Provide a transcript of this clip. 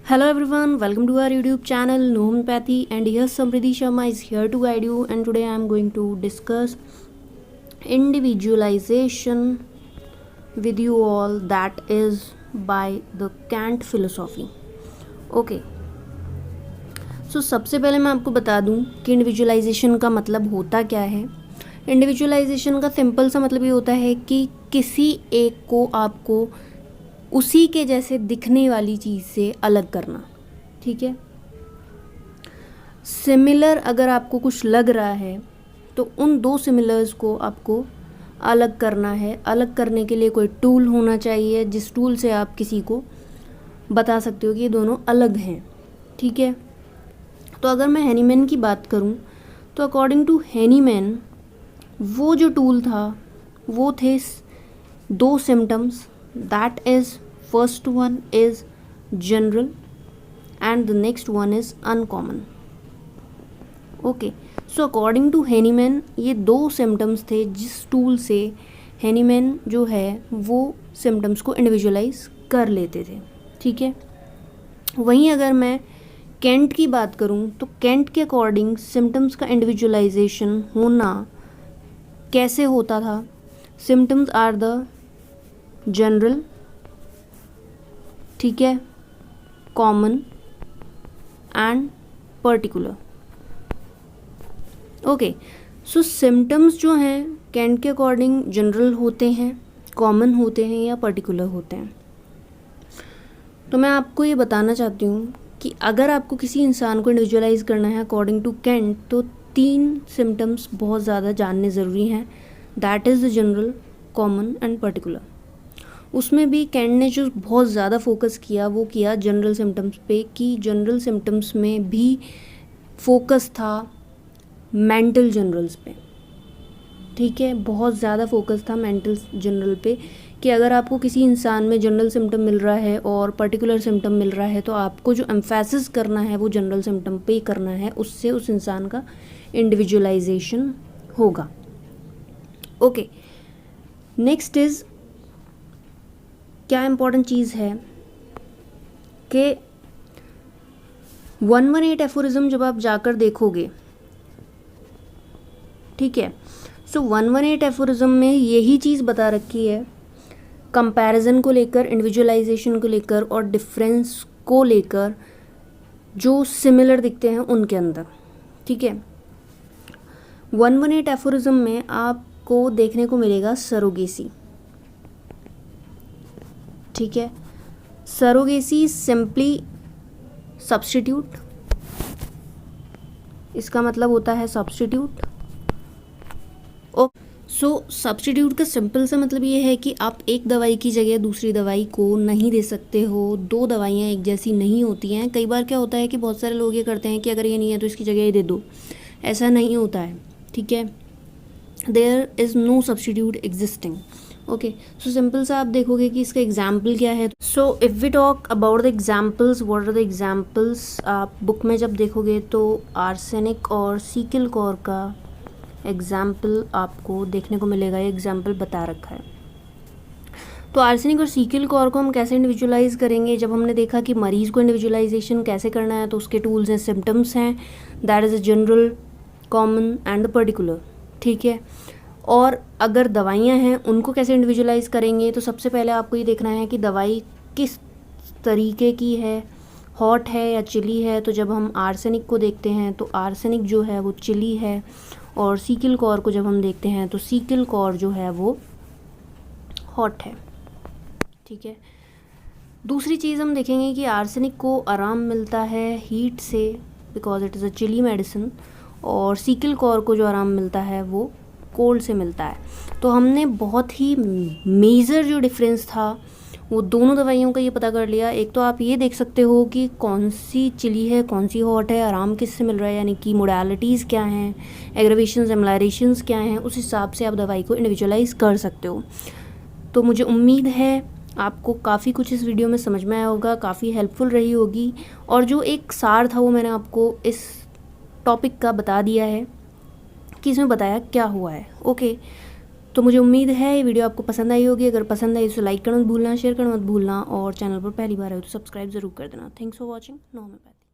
Hello everyone, welcome to our YouTube channel No Homeopathy, and here Samriddhi Sharma is here to guide you, and today I am going to discuss individualization with you all, that is by the Kant philosophy. Okay, so सबसे पहले मैं आपको बता दूं कि individualisation का मतलब होता क्या है। इंडिविजुअलाइजेशन का सिंपल सा मतलब ये होता है कि किसी एक को आपको उसी के जैसे दिखने वाली चीज़ से अलग करना, ठीक है। सिमिलर अगर आपको कुछ लग रहा है तो उन दो सिमिलर्स को आपको अलग करना है। अलग करने के लिए कोई टूल होना चाहिए जिस टूल से आप किसी को बता सकते हो कि ये दोनों अलग हैं, ठीक है। तो अगर मैं हैनीमैन की बात करूं तो अकॉर्डिंग टू हैनीमैन वो जो टूल था वो थे दो symptoms, that is first one is general and the next one is uncommon. Okay, so according to Hahnemann ये दो सिम्टम्स थे जिस टूल से हैनीमैन जो है वो सिम्टम्स को इंडिविजुअलाइज कर लेते थे, ठीक है। वहीं अगर मैं केंट की बात करूं तो केंट के अकॉर्डिंग सिम्टम्स का इंडिविजुअलाइजेशन होना कैसे होता था। सिम्टम्स आर द जनरल, ठीक है, common and particular. Okay, so symptoms जो हैं केंट के अकॉर्डिंग जनरल होते हैं, कॉमन होते हैं या पर्टिकुलर होते हैं। तो मैं आपको ये बताना चाहती हूँ कि अगर आपको किसी इंसान को इंडिविजुअलाइज करना है अकॉर्डिंग टू केंट तो तीन सिम्टम्स बहुत ज़्यादा जानने ज़रूरी हैं, that is the general, common and particular. उसमें भी केंट ने जो बहुत ज़्यादा फोकस किया वो किया जनरल सिम्टम्स पे, कि जनरल सिम्टम्स में भी फोकस था मेंटल जनरल्स पे, ठीक है। बहुत ज़्यादा फोकस था मेंटल जनरल पे कि अगर आपको किसी इंसान में जनरल सिम्टम मिल रहा है और पर्टिकुलर सिम्टम मिल रहा है तो आपको जो एम्फेसिस करना है वो जनरल सिम्टम पे ही करना है, उससे उस इंसान का इंडिविजुअलाइजेशन होगा। ओके, नेक्स्ट इज़ क्या इम्पॉर्टेंट चीज़ है कि 118 एफोरिज्म जब आप जाकर देखोगे, ठीक है, सो 118 एफोरिज्म में यही चीज़ बता रखी है कंपैरिजन को लेकर, इंडिविजुअलाइजेशन को लेकर और डिफरेंस को लेकर जो सिमिलर दिखते हैं उनके अंदर, ठीक है। 118 एफोरिज्म में आपको देखने को मिलेगा सरोगेसी, ठीक है। सरोगेसी सिंपली सब्स्टिट्यूट, इसका मतलब होता है सब्स्टिट्यूट। सो सब्स्टिट्यूट का सिंपल सा मतलब ये है कि आप एक दवाई की जगह दूसरी दवाई को नहीं दे सकते हो। दो दवाइयाँ एक जैसी नहीं होती हैं। कई बार क्या होता है कि बहुत सारे लोग ये करते हैं कि अगर ये नहीं है तो इसकी जगह ये दे दो, ऐसा नहीं होता है, ठीक है। There is no substitute existing. Okay, so simple सा आप देखोगे कि इसका एग्जाम्पल क्या है। So if we talk about the examples, what are the examples, आप बुक में जब देखोगे तो आर्सेनिक और सीकिल कॉर का एग्जाम्पल आपको देखने को मिलेगा, ये एग्जाम्पल बता रखा है। तो आर्सेनिक और सीकिल कॉर को हम कैसे इंडिविजुअलाइज करेंगे, जब हमने देखा कि मरीज़ को इंडिविजुअलाइजेशन कैसे करना है तो उसके टूल्स हैं, सिम्टम्स हैं, that is a general, common and the particular, ठीक है। और अगर दवाइयाँ हैं उनको कैसे इंडिविजुअलाइज करेंगे, तो सबसे पहले आपको ये देखना है कि दवाई किस तरीके की है, हॉट है या चिली है। तो जब हम आर्सेनिक को देखते हैं तो आर्सेनिक जो है वो चिली है, और सीकिल कॉर को जब हम देखते हैं तो सीकिल कॉर जो है वो हॉट है, ठीक है। दूसरी चीज़ हम देखेंगे कि आर्सेनिक को आराम मिलता है हीट से, because it is a chilli medicine, और सीकिल कॉर को जो आराम मिलता है वो कोल्ड से मिलता है। तो हमने बहुत ही मेजर जो डिफरेंस था वो दोनों दवाइयों का ये पता कर लिया। एक तो आप ये देख सकते हो कि कौन सी चिली है, कौन सी हॉट है, आराम किससे मिल रहा है, यानी कि मोडालिटीज़ क्या हैं, एग्रेवेशंस, एमलाइजेशंस क्या हैं, उस हिसाब से आप दवाई को इंडिविजुअलाइज कर सकते हो। तो मुझे उम्मीद है आपको काफ़ी कुछ इस वीडियो में समझ में आया होगा, काफ़ी हेल्पफुल रही होगी, और जो एक सार था वो मैंने आपको इस टॉपिक का बता दिया है कि इसमें बताया क्या हुआ है। ओके, तो मुझे उम्मीद है ये वीडियो आपको पसंद आई होगी। अगर पसंद आई तो लाइक करना मत भूलना, शेयर करना मत भूलना और चैनल पर पहली बार आए तो सब्सक्राइब ज़रूर कर देना। Thanks for watching know homeopathy.